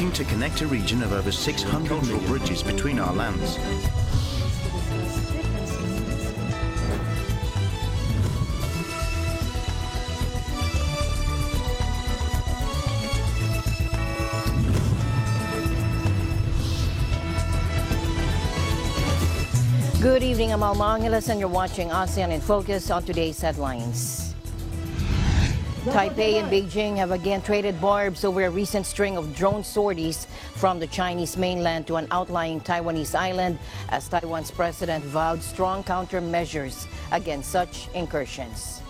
working to connect a region of over 600 mil bridges between our lands. Good evening, I'm Alma Angeles and you're watching ASEAN in Focus. On today's headlines. Taipei and Beijing have again traded barbs over a recent string of drone sorties from the Chinese mainland to an outlying Taiwanese island as Taiwan's president vowed strong countermeasures against such incursions.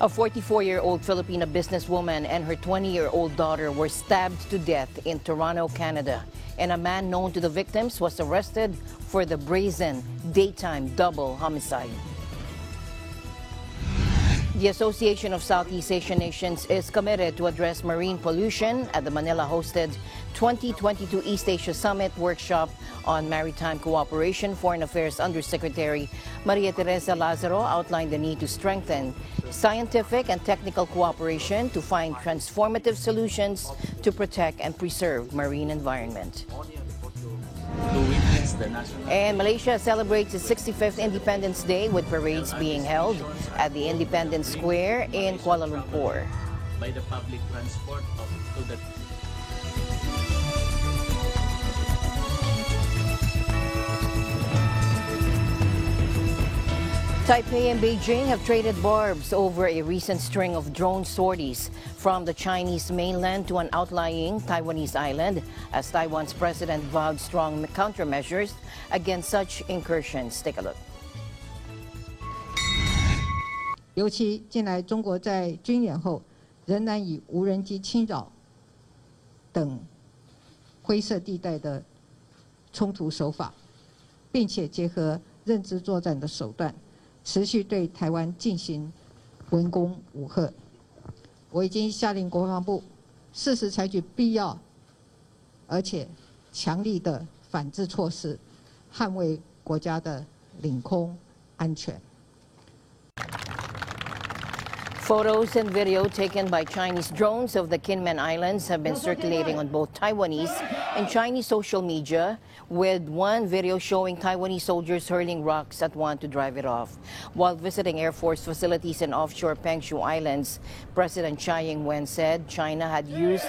A 44-year-old Filipina businesswoman and her 20-year-old daughter were stabbed to death in Toronto, Canada, and a man known to the victims was arrested for the brazen daytime double homicide. The Association of Southeast Asian Nations is committed to address marine pollution at the Manila-hosted 2022 East Asia Summit Workshop on Maritime Cooperation. Foreign Affairs Undersecretary Maria Teresa Lazaro outlined the need to strengthen scientific and technical cooperation to find transformative solutions to protect and preserve marine environment. And Malaysia celebrates its 65th Independence Day with parades being held at the Independence Square in Kuala Lumpur. By the public transport to the Taipei and Beijing have traded barbs over a recent string of drone sorties from the Chinese mainland to an outlying Taiwanese island as Taiwan's president vowed strong countermeasures against such incursions. Take a look. 尤其近来中国在军演后仍然以无人机侵扰等灰色地带的冲突手法，并且结合认知作战的手段，持续对台湾进行文攻武吓。我已经下令国防部适时采取必要而且强力的反制措施，捍卫国家的领空安全。 Photos and video taken by Chinese drones of the Kinmen Islands have been circulating on both Taiwanese and Chinese social media, with one video showing Taiwanese soldiers hurling rocks at one to drive it off. While visiting Air Force facilities in offshore Pengshu Islands, President Tsai Ing-wen said China had used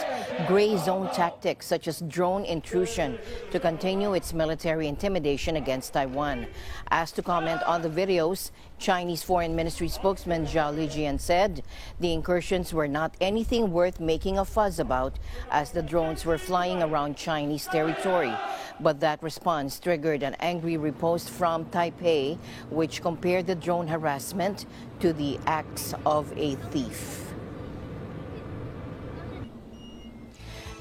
gray zone tactics such as drone intrusion to continue its military intimidation against Taiwan. Asked to comment on the videos, Chinese Foreign Ministry spokesman Zhao Lijian said the incursions were not anything worth making a fuss about as the drones were flying around Chinese territory. But that response triggered an angry riposte from Taipei, which compared the drone harassment to the acts of a thief.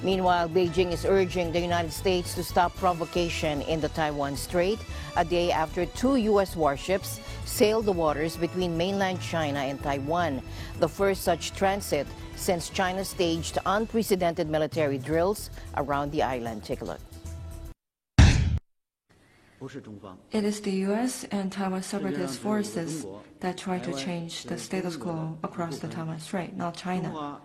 Meanwhile, Beijing is urging the United States to stop provocation in the Taiwan Strait, a day after two U.S. warships sailed the waters between mainland China and Taiwan, the first such transit since China staged unprecedented military drills around the island. Take a look. It is the U.S. and Taiwan separatist forces that try to change the status quo across the Taiwan Strait, not China.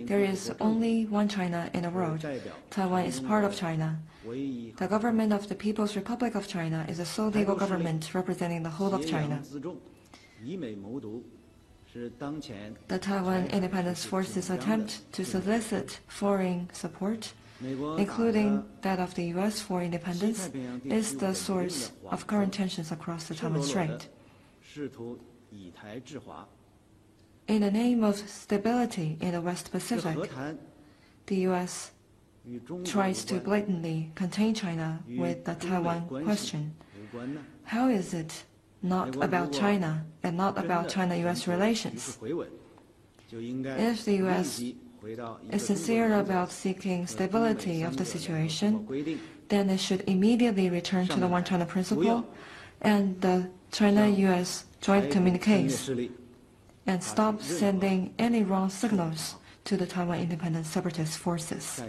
There is only one China in the world. Taiwan is part of China. The government of the People's Republic of China is a sole legal government representing the whole of China. The Taiwan Independence Forces attempt to solicit foreign support, including that of the U.S. for independence, is the source of current tensions across the Taiwan Strait. In the name of stability in the West Pacific, the U.S. tries to blatantly contain China with the Taiwan question. How is it not about China and not about China-U.S. relations? If the U.S. is sincere about seeking stability of the situation, then it should immediately return to the One China principle and the China-U.S. joint communiques and stop sending any wrong signals to the Taiwan independent separatist forces.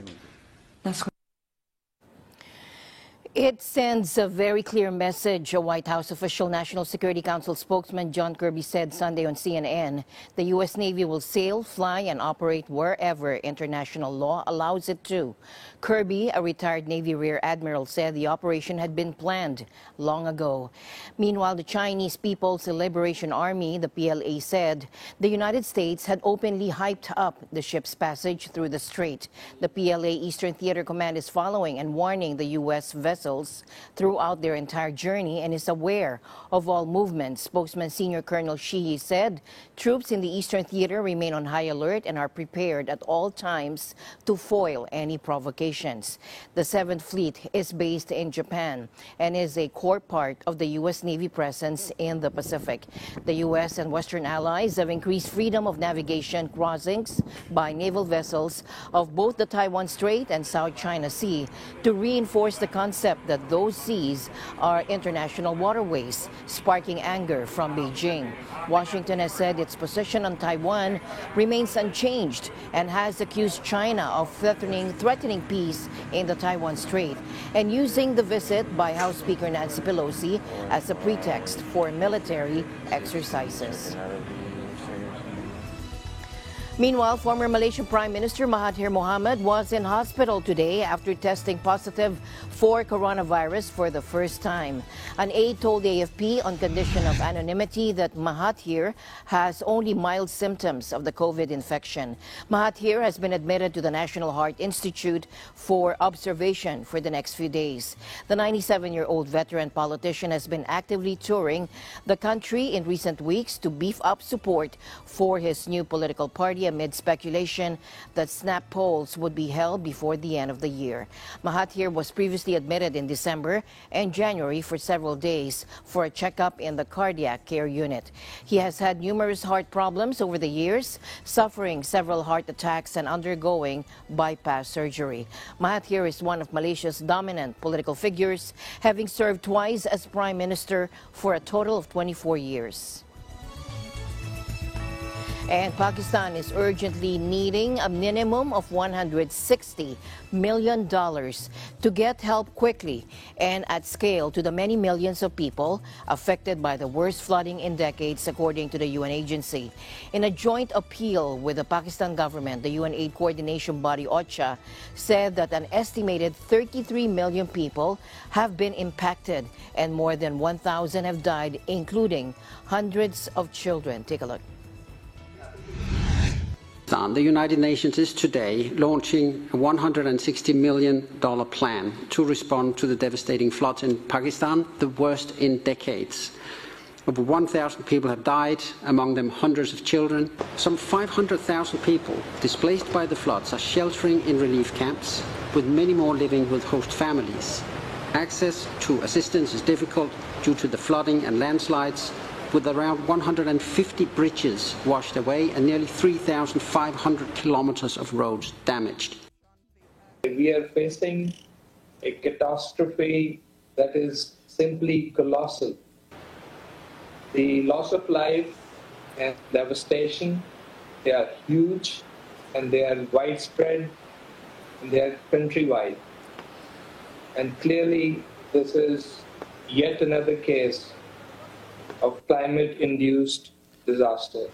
It sends a very clear message, a White House official. National Security Council spokesman John Kirby said Sunday on CNN. The U.S. Navy will sail, fly, and operate wherever international law allows it to. Kirby, a retired Navy Rear Admiral, said the operation had been planned long ago. Meanwhile, the Chinese People's Liberation Army, the PLA, said the United States had openly hyped up the ship's passage through the strait. The PLA Eastern Theater Command is following and warning the U.S. vessels throughout their entire journey and is aware of all movements. Spokesman Senior Colonel Shi said troops in the Eastern Theater remain on high alert and are prepared at all times to foil any provocations. The 7th Fleet is based in Japan and is a core part of the U.S. Navy presence in the Pacific. The U.S. and Western allies have increased freedom of navigation crossings by naval vessels of both the Taiwan Strait and South China Sea to reinforce the concept that those seas are international waterways, sparking anger from Beijing. Washington has said its position on Taiwan remains unchanged and has accused China of threatening peace in the Taiwan Strait and using the visit by House Speaker Nancy Pelosi as a pretext for military exercises. Meanwhile, former Malaysian Prime Minister Mahathir Mohamad was in hospital today after testing positive for coronavirus for the first time. An aide told AFP on condition of anonymity that Mahathir has only mild symptoms of the COVID infection. Mahathir has been admitted to the National Heart Institute for observation for the next few days. The 97-year-old veteran politician has been actively touring the country in recent weeks to beef up support for his new political party amid speculation that snap polls would be held before the end of the year. Mahathir was previously admitted in December and January for several days for a checkup in the cardiac care unit. He has had numerous heart problems over the years, suffering several heart attacks and undergoing bypass surgery. Mahathir is one of Malaysia's dominant political figures, having served twice as prime minister for a total of 24 years. And Pakistan is urgently needing a minimum of $160 million to get help quickly and at scale to the many millions of people affected by the worst flooding in decades, according to the UN agency. In a joint appeal with the Pakistan government, the UN aid coordination body OCHA said that an estimated 33 million people have been impacted and more than 1,000 have died, including hundreds of children. Take a look. The United Nations is today launching a $160 million plan to respond to the devastating floods in Pakistan, the worst in decades. Over 1,000 people have died, among them hundreds of children. Some 500,000 people displaced by the floods are sheltering in relief camps, with many more living with host families. Access to assistance is difficult due to the flooding and landslides, with around 150 bridges washed away and nearly 3,500 kilometers of roads damaged. We are facing a catastrophe that is simply colossal. The loss of life and devastation, they are huge and they are widespread and they are countrywide. And clearly this is yet another case of climate-induced disaster.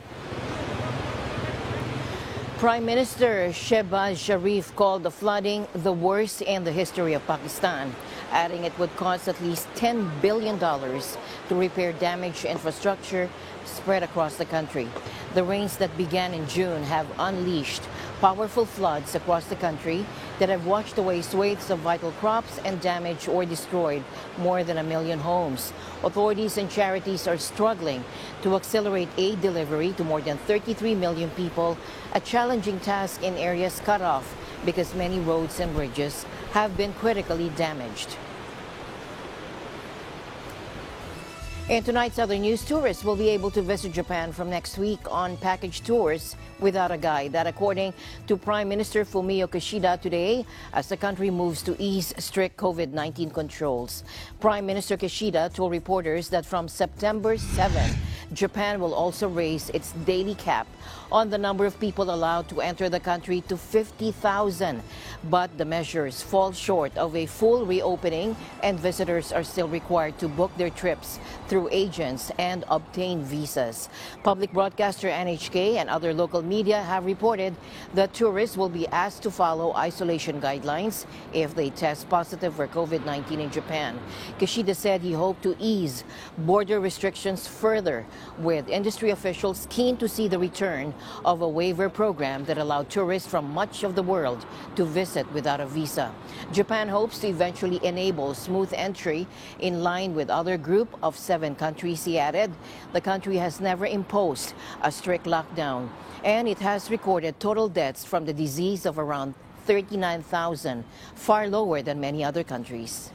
Prime Minister Shehbaz Sharif called the flooding the worst in the history of Pakistan, adding it would cost at least $10 billion to repair damaged infrastructure spread across the country. The rains that began in June have unleashed powerful floods across the country that have washed away swathes of vital crops and damaged or destroyed more than 1 million homes. Authorities and charities are struggling to accelerate aid delivery to more than 33 million people, a challenging task in areas cut off because many roads and bridges have been critically damaged. In tonight's other news, tourists will be able to visit Japan from next week on package tours without a guide. That according to Prime Minister Fumio Kishida today, as the country moves to ease strict COVID-19 controls. Prime Minister Kishida told reporters that from September 7, Japan will also raise its daily cap on the number of people allowed to enter the country to 50,000. But the measures fall short of a full reopening, and visitors are still required to book their trips through agents and obtain visas. Public broadcaster NHK and other local media have reported that tourists will be asked to follow isolation guidelines if they test positive for COVID-19 in Japan. Kishida said he hoped to ease border restrictions further, with industry officials keen to see the return of a waiver program that allowed tourists from much of the world to visit without a visa. Japan hopes to eventually enable smooth entry in line with other group of 7 countries, he added. The country has never imposed a strict lockdown, and it has recorded total deaths from the disease of around 39,000, far lower than many other countries.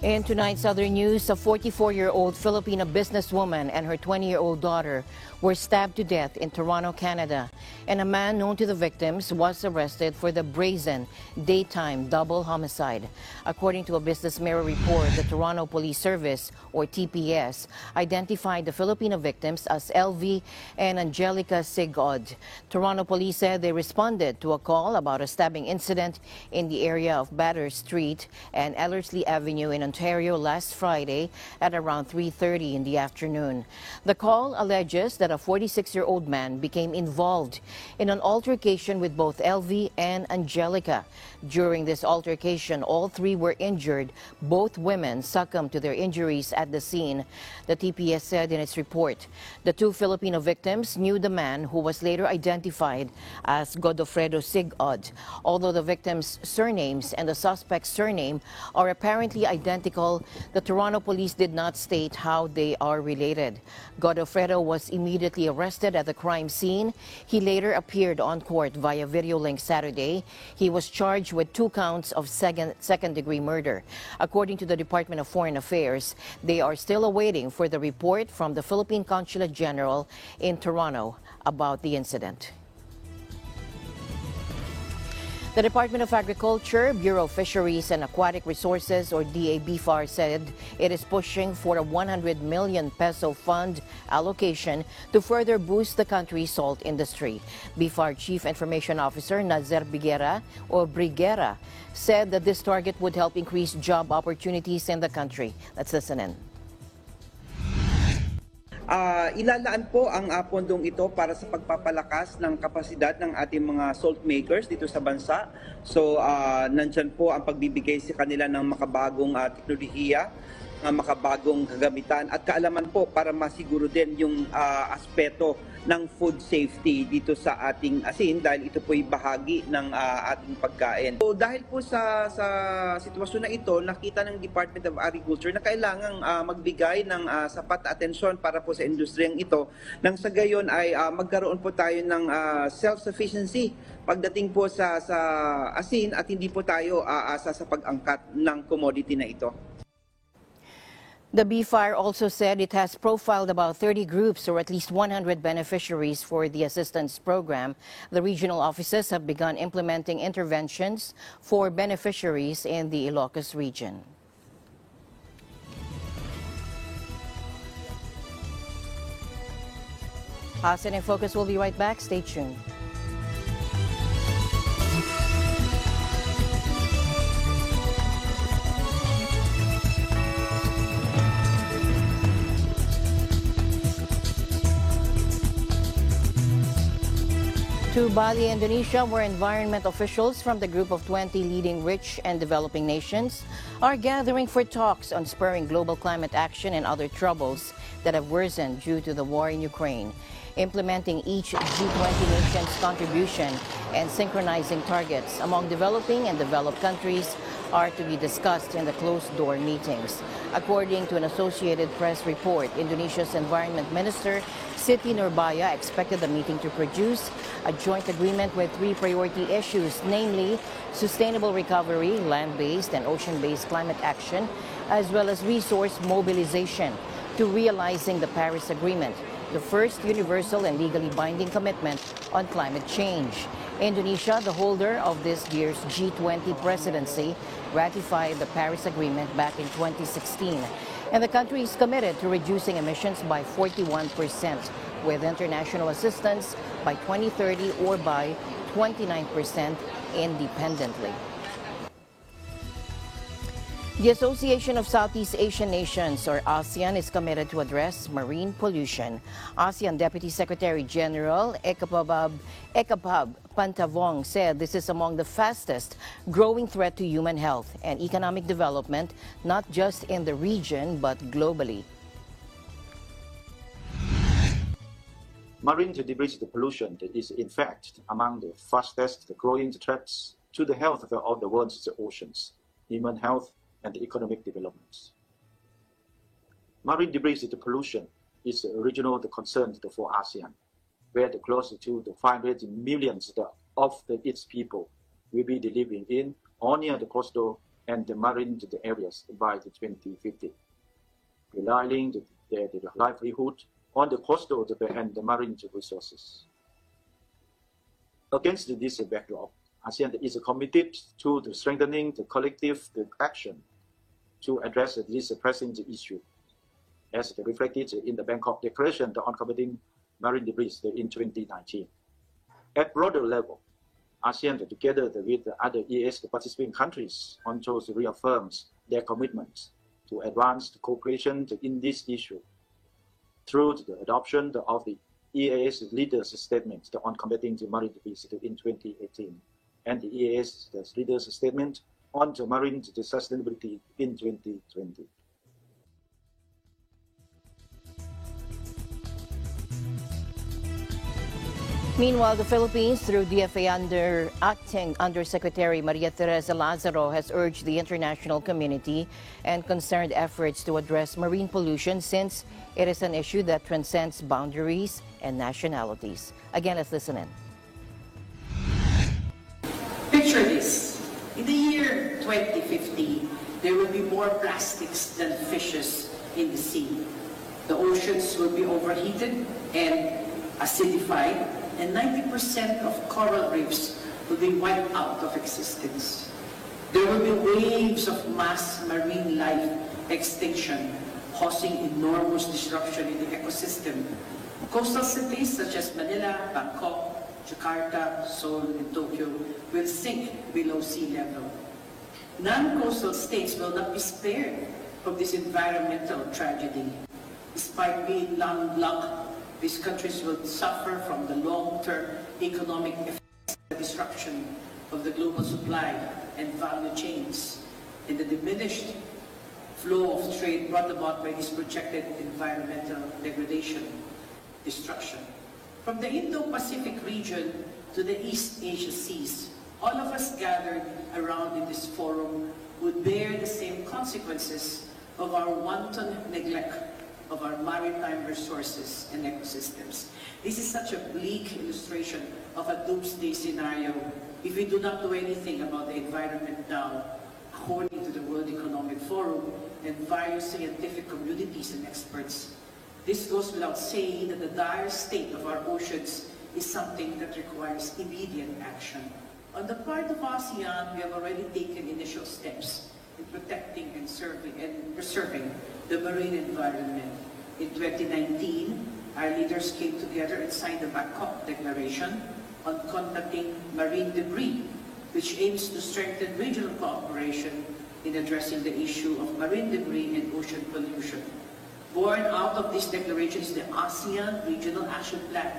In tonight's other news, a 44-year-old Filipino businesswoman and her 20-year-old daughter were stabbed to death in Toronto, Canada, and a man known to the victims was arrested for the brazen daytime double homicide. According to a Business Mirror report, the Toronto Police Service, or TPS, identified the Filipino victims as LV and Angelica Sigod. Toronto Police said they responded to a call about a stabbing incident in the area of Batter Street and Ellerslie Avenue in Ontario last Friday at around 3:30 in the afternoon. The call alleges that a 46-year-old man became involved in an altercation with both LV and Angelica. During this altercation, all 3 were injured. Both women succumbed to their injuries at the scene, the TPS said in its report. The 2 Filipino victims knew the man, who was later identified as Godofredo Sigod. Although the victims' surnames and the suspect's surname are apparently identical, the Toronto Police did not state how they are related. Godofredo was immediately arrested at the crime scene. He later appeared on court via video link Saturday. He was charged with 2 counts of second-degree murder. According to the Department of Foreign Affairs, they are still awaiting for the report from the Philippine Consulate General in Toronto about the incident. The Department of Agriculture, Bureau of Fisheries and Aquatic Resources, or DA-BFAR, said it is pushing for a 100 million peso fund allocation to further boost the country's salt industry. BFAR Chief Information Officer Nazer Bigera, or Briguera, said that this target would help increase job opportunities in the country. Let's listen in. Ilalaan po ang pondong ito para sa pagpapalakas ng kapasidad ng ating mga salt makers dito sa bansa. So, nandyan po ang pagbibigay sa kanila ng makabagong teknolohiya, makabagong kagamitan at kaalaman po para masiguro din yung aspeto ng food safety dito sa ating asin, dahil ito po'y bahagi ng ating pagkain. So, dahil po sa sitwasyon na ito, nakita ng Department of Agriculture na kailangang magbigay ng sapat na atensyon para po sa industriyang ito, nang sa gayon ay magkaroon po tayo ng self-sufficiency pagdating po sa asin at hindi po tayo aasa sa pag-angkat ng commodity na ito. The BFAR also said it has profiled about 30 groups or at least 100 beneficiaries for the assistance program. The regional offices have begun implementing interventions for beneficiaries in the Ilocos region. Hasan in Focus will be right back. Stay tuned. To Bali, Indonesia, where environment officials from the group of 20 leading rich and developing nations are gathering for talks on spurring global climate action and other troubles that have worsened due to the war in Ukraine. Implementing each G20 nation's contribution and synchronizing targets among developing and developed countries are to be discussed in the closed-door meetings. According to an Associated Press report, Indonesia's Environment Minister Siti Nurbaya expected the meeting to produce a joint agreement with 3 priority issues, namely sustainable recovery, land-based and ocean-based climate action, as well as resource mobilization to realizing the Paris Agreement, the first universal and legally binding commitment on climate change. Indonesia, the holder of this year's G20 presidency, ratified the Paris Agreement back in 2016. And the country is committed to reducing emissions by 41% with international assistance by 2030 or by 29% independently. The Association of Southeast Asian Nations, or ASEAN, is committed to address marine pollution. ASEAN Deputy Secretary General Ekapab Pantavong said this is among the fastest growing threat to human health and economic development, not just in the region, but globally. Marine debris pollution is, in fact, among the fastest growing threats to the health of the world's oceans, human health, and economic developments. Marine debris pollution is a regional concern for ASEAN, where close to 500 million of its people will be living in or near the coastal and the marine areas by 2050, relying their livelihood on the coastal and the marine resources. Against this backdrop, ASEAN is committed to strengthening the collective action to address this pressing issue, as reflected in the Bangkok Declaration on combating marine debris in 2019. At broader level, ASEAN, together with other EAS participating countries, also reaffirms their commitment to advance cooperation in this issue through the adoption of the EAS Leaders Statement on combating marine debris in 2018 and the EAS Leaders Statement on marine sustainability in 2020. Meanwhile, the Philippines, through DFA Acting Undersecretary Maria Teresa Lazaro, has urged the international community and concerned efforts to address marine pollution since it is an issue that transcends boundaries and nationalities. Again, let's listen in. Picture this. In the year 2050, there will be more plastics than fishes in the sea. The oceans will be overheated and acidified, and 90% of coral reefs will be wiped out of existence. There will be waves of mass marine life extinction, causing enormous disruption in the ecosystem. Coastal cities such as Manila, Bangkok, Jakarta, Seoul, and Tokyo will sink below sea level. Non-coastal states will not be spared from this environmental tragedy. Despite being landlocked, these countries will suffer from the long-term economic effects of the disruption of the global supply and value chains and the diminished flow of trade brought about by this projected environmental degradation, destruction. From the Indo-Pacific region to the East Asia seas, all of us gathered around in this forum would bear the same consequences of our wanton neglect of our maritime resources and ecosystems. This is such a bleak illustration of a doomsday scenario if we do not do anything about the environment now, according to the World Economic Forum and various scientific communities and experts. This goes without saying that the dire state of our oceans is something that requires immediate action. On the part of ASEAN, we have already taken initial steps in protecting and preserving the marine environment. In 2019, our leaders came together and signed the Bangkok Declaration on combating marine debris, which aims to strengthen regional cooperation in addressing the issue of marine debris and ocean pollution. Born out of this declaration is the ASEAN Regional Action Plan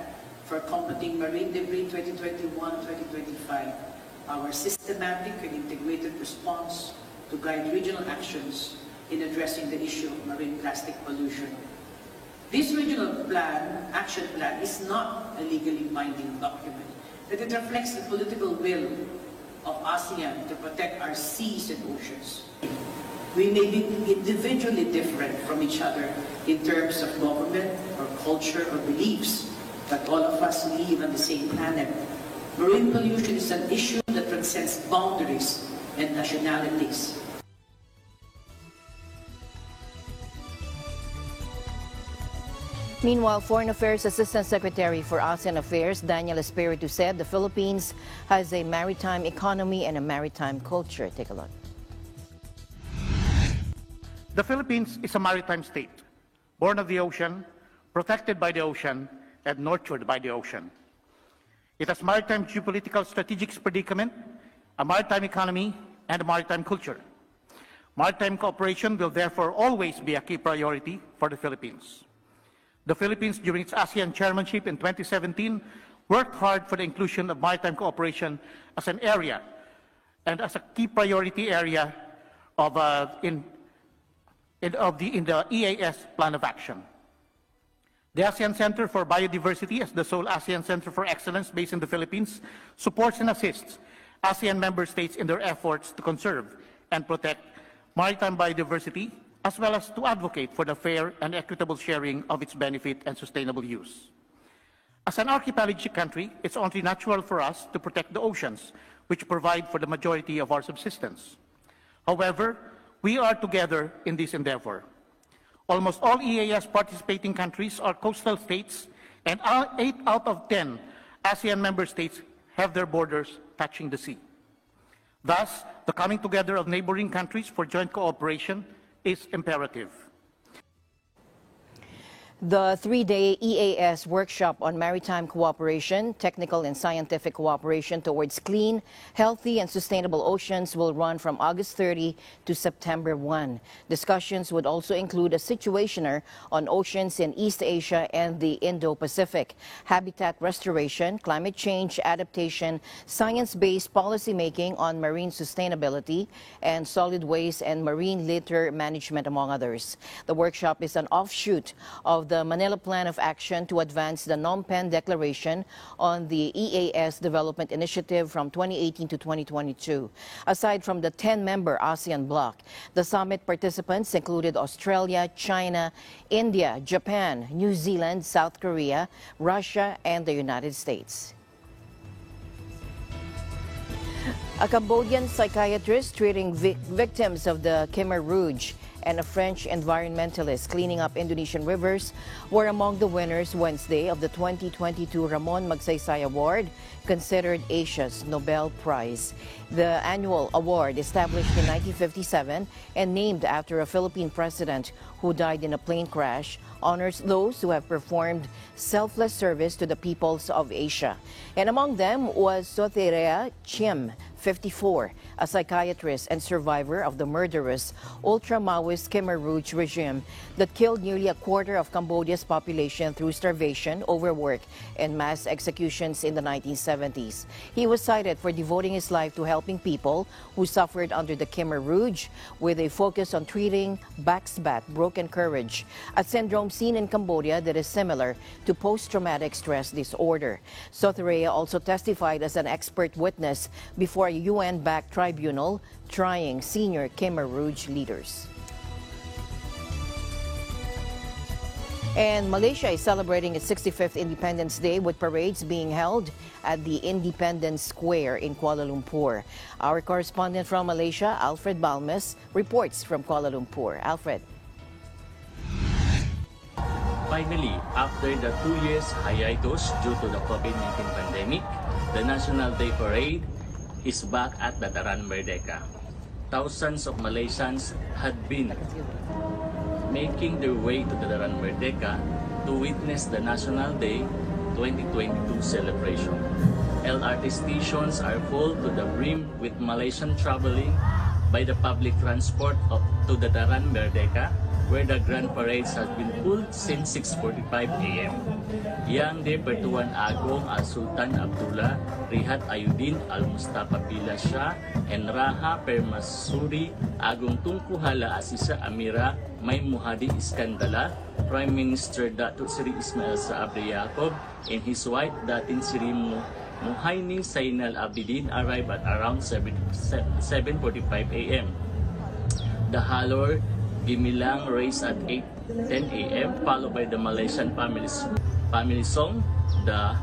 for combating marine debris 2021-2025, our systematic and integrated response to guide regional actions in addressing the issue of marine plastic pollution. This regional action plan is not a legally binding document, but it reflects the political will of ASEAN to protect our seas and oceans. We may be individually different from each other in terms of government or culture or beliefs, but all of us live on the same planet. Marine pollution is an issue that transcends boundaries and nationalities. Meanwhile, Foreign Affairs Assistant Secretary for ASEAN Affairs, Daniel Espiritu, said the Philippines has a maritime economy and a maritime culture. Take a look. The Philippines is a maritime state, born of the ocean, protected by the ocean, and nurtured by the ocean. It has maritime geopolitical strategic predicament, a maritime economy, and a maritime culture. Maritime cooperation will therefore always be a key priority for the Philippines. The Philippines, during its ASEAN chairmanship in 2017, worked hard for the inclusion of maritime cooperation as an area and as a key priority area of in the EAS Plan of Action. The ASEAN Center for Biodiversity, as the sole ASEAN Center for Excellence based in the Philippines, supports and assists ASEAN member states in their efforts to conserve and protect maritime biodiversity, as well as to advocate for the fair and equitable sharing of its benefit and sustainable use. As an archipelagic country, it's only natural for us to protect the oceans, which provide for the majority of our subsistence. However, we are together in this endeavor. Almost all EAS participating countries are coastal states, and 8 out of 10 ASEAN member states have their borders touching the sea. Thus, the coming together of neighboring countries for joint cooperation is imperative. The 3-day EAS workshop on maritime cooperation, technical and scientific cooperation towards clean, healthy, and sustainable oceans will run from August 30 to September 1. Discussions would also include a situationer on oceans in East Asia and the Indo-Pacific, habitat restoration, climate change adaptation, science-based policymaking on marine sustainability, and solid waste and marine litter management, among others. The workshop is an offshoot of the Manila Plan of Action to advance the Phnom Penh Declaration on the EAS Development Initiative from 2018 to 2022. Aside from the 10-member ASEAN bloc, the summit participants included Australia, China, India, Japan, New Zealand, South Korea, Russia, and the United States. A Cambodian psychiatrist treating victims of the Khmer Rouge and a French environmentalist cleaning up Indonesian rivers were among the winners Wednesday of the 2022 Ramon Magsaysay Award, considered Asia's Nobel Prize. The annual award, established in 1957 and named after a Philippine president who died in a plane crash, honors those who have performed selfless service to the peoples of Asia. And among them was Sotherea Chiem, 54, a psychiatrist and survivor of the murderous ultra-Maoist Khmer Rouge regime that killed nearly a quarter of Cambodia's population through starvation, overwork, and mass executions in the 1970s. He was cited for devoting his life to helping people who suffered under the Khmer Rouge, with a focus on treating Baxbat, broken courage, a syndrome seen in Cambodia that is similar to post-traumatic stress disorder. Sotherea also testified as an expert witness before a UN-backed tribunal trying senior Khmer Rouge leaders. And Malaysia is celebrating its 65th Independence Day with parades being held at the Independence Square in Kuala Lumpur. Our correspondent from Malaysia, Alfred Balmes, reports from Kuala Lumpur. Alfred. Finally, after the 2 years hiatus due to the COVID-19 pandemic, the National Day Parade is back at Dataran Merdeka. Thousands of Malaysians had been making their way to Dataran Merdeka to witness the National Day 2022 celebration. LRT stations are full to the brim with Malaysian traveling by the public transport to Dataran Merdeka, where the Grand Parades have been pulled since 6:45 a.m. Yang de Pertuan Agong Al-Sultan Abdullah Rihat Ayuddin Al-Mustafa Billah Shah and Raha Permaisuri Agong Tunku Hala Asisa Amira Mai Muhadi Iskandala, Prime Minister Datuk Seri Ismail Sabri Yaakob, and his wife Datin Seri Muhaimin Zainal Abidin arrived at around 7:45 a.m. The Halor Gimilang race at 8:10 a.m. followed by the Malaysian family song, the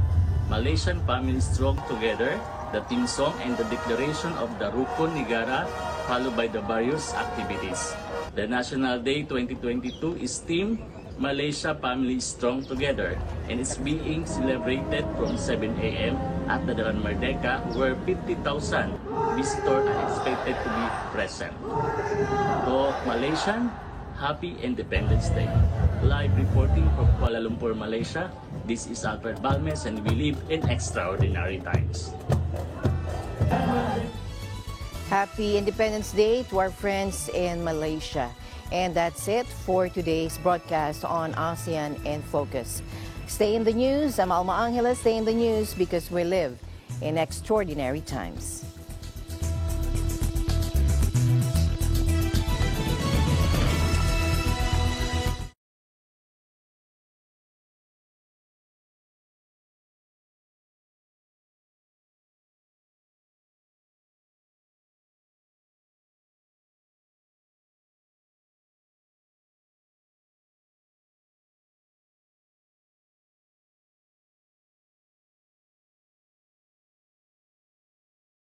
Malaysian family strong together, the team song, and the declaration of the Rukun Negara, followed by the various activities. The National Day 2022 is themed Malaysia Family Strong Together, and it's being celebrated from 7 a.m. at the Dataran Merdeka, where 50,000 visitors are expected to be present. To Malaysian, Happy Independence Day. Live reporting from Kuala Lumpur, Malaysia, this is Alfred Balmes and we live in extraordinary times. Happy Independence Day to our friends in Malaysia. And that's it for today's broadcast on ASEAN in Focus. Stay in the news. I'm Alma Angela. Stay in the news because we live in extraordinary times.